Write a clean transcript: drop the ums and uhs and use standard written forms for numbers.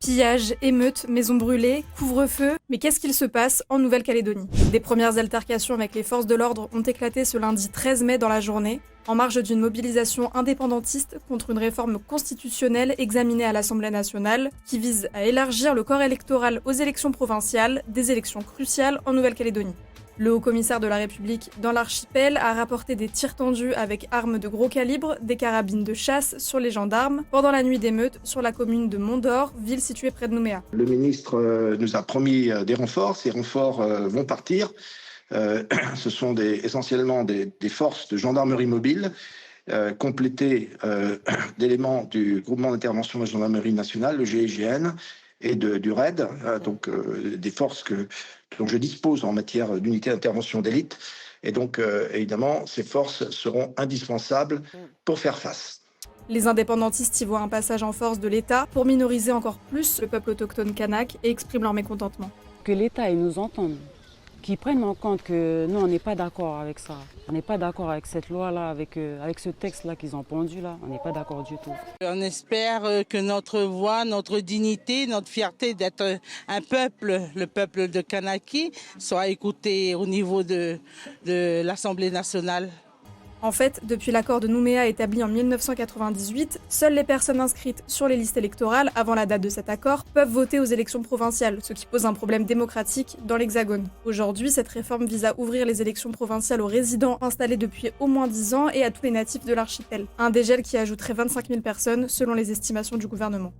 Pillages, émeutes, maisons brûlées, couvre-feu, mais qu'est-ce qu'il se passe en Nouvelle-Calédonie? Des premières altercations avec les forces de l'ordre ont éclaté ce lundi 13 mai dans la journée, en marge d'une mobilisation indépendantiste contre une réforme constitutionnelle examinée à l'Assemblée nationale, qui vise à élargir le corps électoral aux élections provinciales, des élections cruciales en Nouvelle-Calédonie. Le haut-commissaire de la République dans l'archipel a rapporté des tirs tendus avec armes de gros calibre, des carabines de chasse sur les gendarmes, pendant la nuit d'émeute sur la commune de Mont-d'Or, ville située près de Nouméa. Le ministre nous a promis des renforts, ces renforts vont partir. Ce sont essentiellement des forces de gendarmerie mobile, complétées d'éléments du groupement d'intervention de la gendarmerie nationale, le GIGN, et du RAID, donc des forces dont je dispose en matière d'unité d'intervention d'élite. Et donc, évidemment, ces forces seront indispensables pour faire face. Les indépendantistes y voient un passage en force de l'État pour minoriser encore plus le peuple autochtone kanak et expriment leur mécontentement. Que l'État il nous entende, qu'ils prennent en compte que nous, on n'est pas d'accord avec ça. On n'est pas d'accord avec cette loi-là, avec ce texte-là qu'ils ont pondu là. On n'est pas d'accord du tout. On espère que notre voix, notre dignité, notre fierté d'être un peuple, le peuple de Kanaki, soit écoutée au niveau de l'Assemblée nationale. En fait, depuis l'accord de Nouméa établi en 1998, seules les personnes inscrites sur les listes électorales avant la date de cet accord peuvent voter aux élections provinciales, ce qui pose un problème démocratique dans l'Hexagone. Aujourd'hui, cette réforme vise à ouvrir les élections provinciales aux résidents installés depuis au moins 10 ans et à tous les natifs de l'archipel. Un dégel qui ajouterait 25 000 personnes selon les estimations du gouvernement.